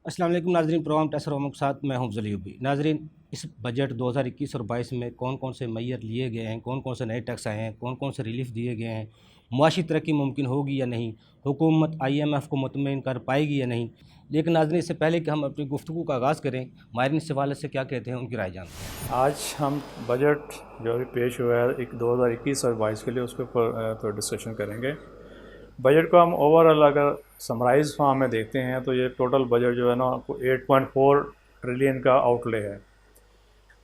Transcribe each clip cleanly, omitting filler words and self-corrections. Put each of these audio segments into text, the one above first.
अस्सलाम वालेकुम नाज़रीन, प्रोग्राम टेसर होम के साथ मैं हूं अफजल अयूबी। नाज़रीन, इस बजट 2021 और 22 में कौन कौन से मैयर लिए गए हैं, कौन कौन से नए टैक्स आए हैं, कौन कौन से रिलीफ दिए गए हैं, मुआशी तरक्की मुमकिन होगी या नहीं, हुकूमत IMF को मुतमईन कर पाएगी या नहीं। लेकिन नाज़रीन, इससे पहले कि हम अपनी गुफ्तगू का आगाज़ करें, माहिरीन इस हवाले से क्या कहते हैं, उनकी राय जानते हैं। आज हम बजट जो अभी पेश हुआ है 2021 और 22 के लिए उसके ऊपर तो डिस्कशन करेंगे। बजट को हम ओवरऑल अगर समराइज फॉर्म में देखते हैं तो ये टोटल बजट जो है ना 8.4 ट्रिलियन का आउटले है।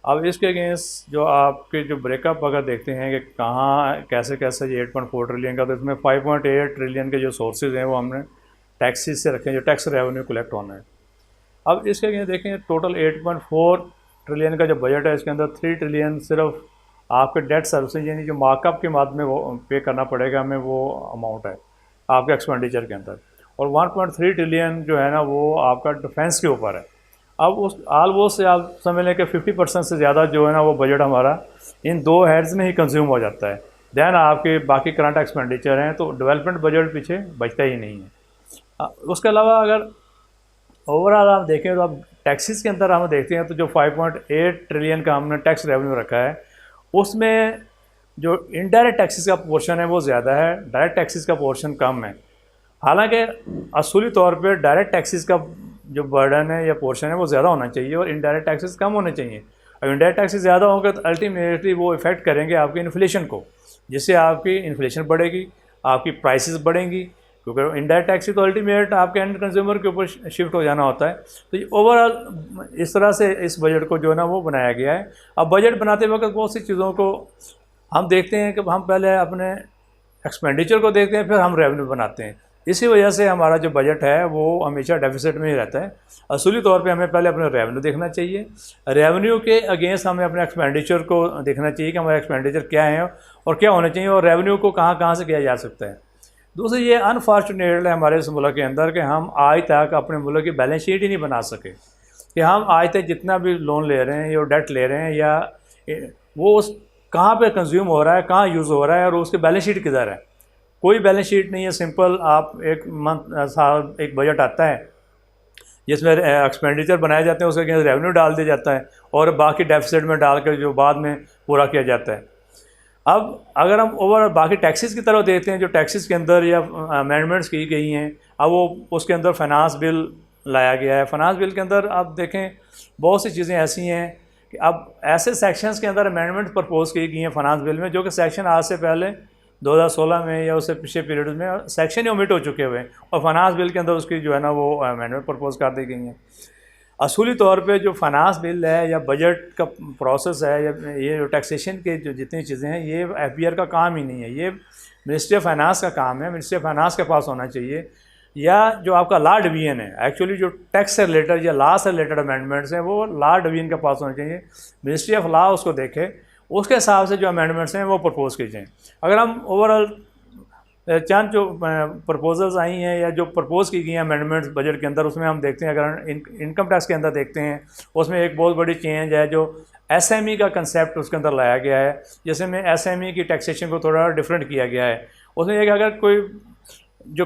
अब इसके अगेंस्ट जो आपके जो ब्रेकअप अगर देखते हैं कि कहाँ कैसे कैसे ये 8.4 ट्रिलियन का, तो इसमें 5.8 ट्रिलियन के जो सोर्सेज हैं वो हमने टैक्सेस से रखे हैं, जो टैक्स रेवेन्यू कलेक्ट होना है। अब इसके अगेंस्ट देखें टोटल 8.4 ट्रिलियन का जो बजट है, इसके अंदर 3 ट्रिलियन सिर्फ आपके डेट सर्विसेज यानी जो मार्कअप के माध्यम में वो पे करना पड़ेगा हमें, वो अमाउंट है आपके एक्सपेंडिचर के अंदर। और 1.3 ट्रिलियन जो है ना वो आपका डिफेंस के ऊपर है। अब उस ऑलमोस्ट से आप समझ लें कि 50% से ज़्यादा जो है ना वो बजट हमारा इन दो हेड्स में ही कंज्यूम हो जाता है। दैन आपके बाकी करंट एक्सपेंडिचर हैं, तो डेवलपमेंट बजट पीछे बचता ही नहीं है। उसके अलावा अगर ओवरऑल आप देखें तो अब टैक्सेस के अंदर हम देखते हैं तो जो 5.8 ट्रिलियन का हमने टैक्स रेवेन्यू रखा है, उसमें जो इनडायरेक्ट टैक्सेस का पोर्शन है वो ज़्यादा है, डायरेक्ट टैक्सेस का पोर्शन कम है। हालांकि असूली तौर पे डायरेक्ट टैक्सेस का जो बर्डन है या पोर्शन है वो ज़्यादा होना चाहिए और इनडायरेक्ट टैक्सेस कम होने चाहिए। अब इनडायरेक्ट टैक्सेस ज़्यादा होंगे तो अल्टीमेटली वो इफ़ेक्ट करेंगे आपकी इन्फ्लेशन को, जिससे आपकी इन्फ्लेशन बढ़ेगी, आपकी प्राइसेस बढ़ेंगी, क्योंकि इनडायरेक्ट टैक्स तो अल्टीमेट आपके एंड कंज्यूमर के ऊपर शिफ्ट हो जाना होता है। तो ये ओवरऑल इस तरह से इस बजट को जो है ना वो बनाया गया है। अब बजट बनाते वक्त बहुत सी चीज़ों को हम देखते हैं कि हम पहले अपने एक्सपेंडिचर को देखते हैं, फिर हम रेवेन्यू बनाते हैं। इसी वजह से हमारा जो बजट है वो हमेशा डेफिसिट में ही रहता है। असूली तौर पे हमें पहले अपने रेवेन्यू देखना चाहिए, रेवेन्यू के अगेंस्ट हमें अपने एक्सपेंडिचर को देखना चाहिए कि हमारे एक्सपेंडिचर क्या है और क्या होने चाहिए, और रेवेन्यू को कहाँ कहाँ से किया जा सकता है। दूसरी ये अनफॉर्चुनेट है हमारे इस मुल्क के अंदर कि हम आज तक अपने मुल्क की बैलेंस शीट ही नहीं बना सके, कि हम आज तक जितना भी लोन ले रहे हैं या डेट ले रहे हैं या वो उस कहाँ पे कंज्यूम हो रहा है, कहाँ यूज़ हो रहा है और उसकी बैलेंस शीट किधर है। कोई बैलेंस शीट नहीं है। सिंपल आप एक मंथ साल एक बजट आता है जिसमें एक्सपेंडिचर बनाए जाते हैं, उसके अगेंस्ट रेवेन्यू डाल दिया जाता है और बाकी डेफिसिट में डाल कर जो बाद में पूरा किया जाता है। अब अगर हम ओवर बाकी टैक्सेस की तरफ देखते हैं, जो टैक्सेस के अंदर या अमेंडमेंट्स की गई हैं, अब वो उसके अंदर फाइनेंस बिल लाया गया है। फाइनेंस बिल के अंदर आप देखें बहुत सी चीज़ें ऐसी हैं कि अब ऐसे सेक्शंस के अंदर अमेंडमेंट प्रपोज की गई हैं फाइनेंस बिल में, जो कि सेक्शन आज से पहले 2016 में या उससे पिछले पीरियड में सेक्शन ही ओमिट हो चुके हुए हैं और फाइनेंस बिल के अंदर उसकी जो है ना वो अमेंडमेंट प्रपोज कर दी गई हैं। असूली तौर पे जो फाइनेंस बिल है या बजट का प्रोसेस है या ये जो टैक्सेशन के जो जितनी चीज़ें हैं, ये FBR का काम ही नहीं है, ये मिनिस्ट्री ऑफ फाइनेंस का काम है। मिनिस्ट्री ऑफ फाइनेंस के पास होना चाहिए, या जो आपका लॉ डिवीजन है, एक्चुअली जो टैक्स से रिलेटेड या लॉ से रिलेटेड अमेंडमेंट्स हैं वो लॉ डिवीजन के पास होने चाहिए। मिनिस्ट्री ऑफ लॉ उसको देखे, उसके हिसाब से जो अमेंडमेंट्स हैं वो प्रपोज की जाएँ। अगर हम ओवरऑल चंद जो प्रपोजल्स आई हैं या जो प्रपोज की गई हैं अमेंडमेंट्स बजट के अंदर, उसमें हम देखते हैं अगर इनकम टैक्स के अंदर देखते हैं, उसमें एक बहुत बड़ी चेंज है जो SME का कंसेप्ट उसके अंदर लाया गया है, जिसमें SME की टैक्सेशन को थोड़ा डिफरेंट किया गया है। उसमें एक अगर कोई जो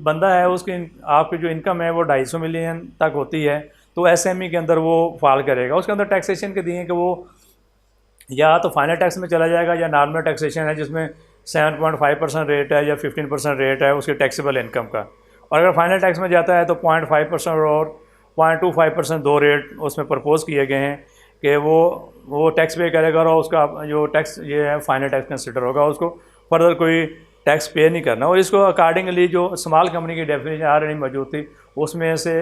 बंदा है उसकी आपकी जो इनकम है वो 250 मिलियन तक होती है, तो SME के अंदर वो फॉल करेगा। उसके अंदर टैक्सेशन के दिए कि वो या तो फाइनल टैक्स में चला जाएगा या नॉर्मल टैक्सेशन है जिसमें 7.5% रेट है या 15% रेट है उसके टैक्सेबल इनकम का। और अगर फाइनल टैक्स में जाता है तो 0.5% और 0.25% दो रेट उसमें प्रपोज किए गए हैं कि वो टैक्स पे करेगा और उसका जो टैक्स ये है फाइनल टैक्स कंसिडर होगा, उसको फर्दर कोई टैक्स पे नहीं करना। और इसको अकॉर्डिंगली जो स्मॉल कंपनी की डेफिनेशन ऑलरेडी मौजूद थी उसमें से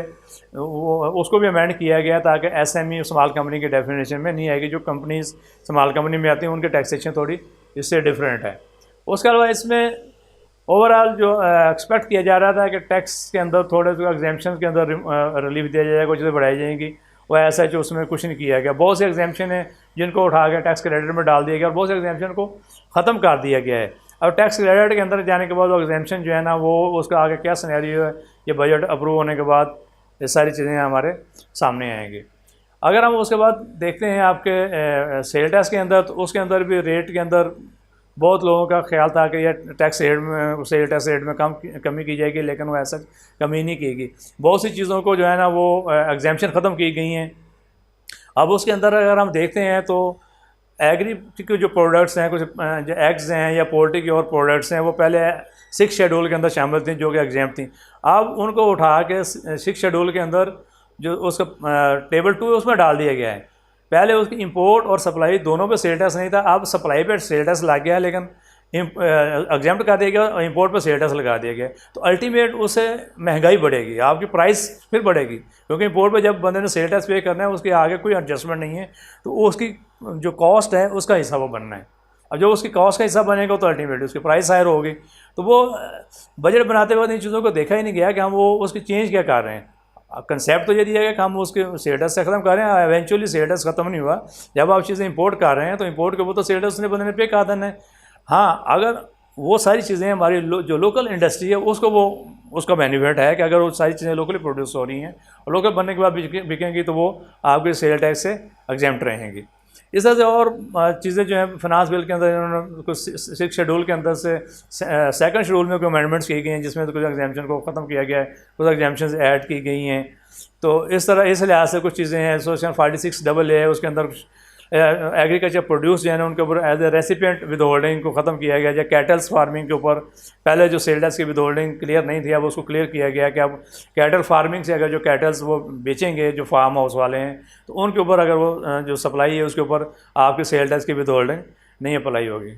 उसको भी अमेंड किया गया ताकि SME स्मॉल कंपनी की डेफिनेशन में नहीं आएगी। जो कंपनीज स्मॉल कंपनी में आती हैं उनकी टैक्सेशन थोड़ी इससे डिफरेंट है। उसके अलावा इसमें ओवरऑल जो एक्सपेक्ट किया जा रहा था कि टैक्स के अंदर थोड़े जो एग्जाम्पशन के अंदर रिलीफ दिया जाएगा, कुछ चीज़ें बढ़ाई जाएंगी, वो ऐसा है जो उसमें कुछ नहीं किया गया। बहुत से एग्जाम्पशन हैं जिनको उठा के टैक्स क्रेडिट में डाल दिया गया और बहुत से एग्जाम्पशन को ख़त्म कर दिया गया है। अब टैक्स क्रेडिट के अंदर जाने के बाद वो एग्जेम्पशन जो है ना, वो उसका आगे क्या सिनेरियो है, ये बजट अप्रूव होने के बाद ये सारी चीज़ें हमारे सामने आएंगी। अगर हम उसके बाद देखते हैं आपके सेल टैक्स के अंदर, तो उसके अंदर भी रेट के अंदर बहुत लोगों का ख्याल था कि यह टैक्स रेट में, सेल टैक्स रेट में कमी की जाएगी, लेकिन वो ऐसा कमी नहीं की गई। बहुत सी चीज़ों को जो है ना वो एग्जेम्पशन ख़त्म की गई हैं। अब उसके अंदर अगर हम देखते हैं तो एग्री के जो प्रोडक्ट्स हैं, कुछ जो एग्स हैं या पोल्ट्री की और प्रोडक्ट्स हैं, वो पहले 6 शेड्यूल के अंदर शामिल थी जो कि एग्जेम्प्ट थी। अब उनको उठा के 6 शेड्यूल के अंदर जो उसका टेबल 2 है उसमें डाल दिया गया है। पहले उसकी इंपोर्ट और सप्लाई दोनों पे सेल टैक्स नहीं था, अब सप्लाई पे सेल टैक्स लग गया है, लेकिन एग्जेम्प्ट कर दिया गया और इंपोर्ट पे सेल टैक्स लगा दिया गया। तो अल्टीमेट उससे महंगाई बढ़ेगी, आपकी प्राइस फिर बढ़ेगी, क्योंकि इंपोर्ट पे जब बंदे ने सेल टैक्स पे करना है उसके आगे कोई एडजस्टमेंट नहीं है, तो उसकी जो कॉस्ट है उसका हिस्सा वो बनना है। अब जब उसकी कॉस्ट का हिस्सा बनेगा तो अल्टीमेटली उसकी प्राइस हायर होगी। तो वो बजट बनाते वक्त इन चीज़ों को देखा ही नहीं गया कि हम वो उसकी चेंज क्या कर रहे हैं। कंसेप्ट तो ये दिया गया कि हम उसके सेल टैक्स से ख़त्म कर रहे हैं, एवेंचुअली सेल टैक्स ख़त्म नहीं हुआ। जब आप चीज़ें इंपोर्ट कर रहे हैं तो इंपोर्ट के वो तो सेल टैक्स उसने बंदे ने पे कर देना है। हाँ, अगर वो सारी चीज़ें हमारी जो लोकल इंडस्ट्री है उसका बेनिफिट है कि अगर वो सारी चीज़ें लोकली प्रोड्यूस हो रही हैं और लोकल बनने के बाद बिकेंगी तो वो आपके सेल टैक्स से एग्जेम्प्ट रहेंगी। इस तरह से और चीज़ें जो हैं फिनांस बिल के अंदर इन्होंने कुछ 6 शेड्यूल के अंदर से सेकंड शेड्यूल में कोई अमेंडमेंट्स की गई हैं, जिसमें तो कुछ एग्जाम्पशन को ख़त्म किया गया है, कुछ एग्जाम्पशन ऐड की गई हैं। तो इस तरह इस लिहाज से कुछ चीज़ें हैं। सेक्शन 46AA है, उसके अंदर एग्रीकल्चर प्रोड्यूस जो है ना उनके ऊपर as a recipient withholding को ख़त्म किया गया। या कैटल्स फार्मिंग के ऊपर पहले जो सेल टैक्स की विद होल्डिंग क्लियर नहीं थी, अब उसको क्लियर किया गया कि अब कैटल फार्मिंग से अगर जो कैटल्स वो बेचेंगे, जो फार्म हाउस वाले हैं, तो उनके ऊपर अगर वो जो सप्लाई है उसके ऊपर आपकी सेल टैक्स की विद होल्डिंग नहीं अप्लाई होगी।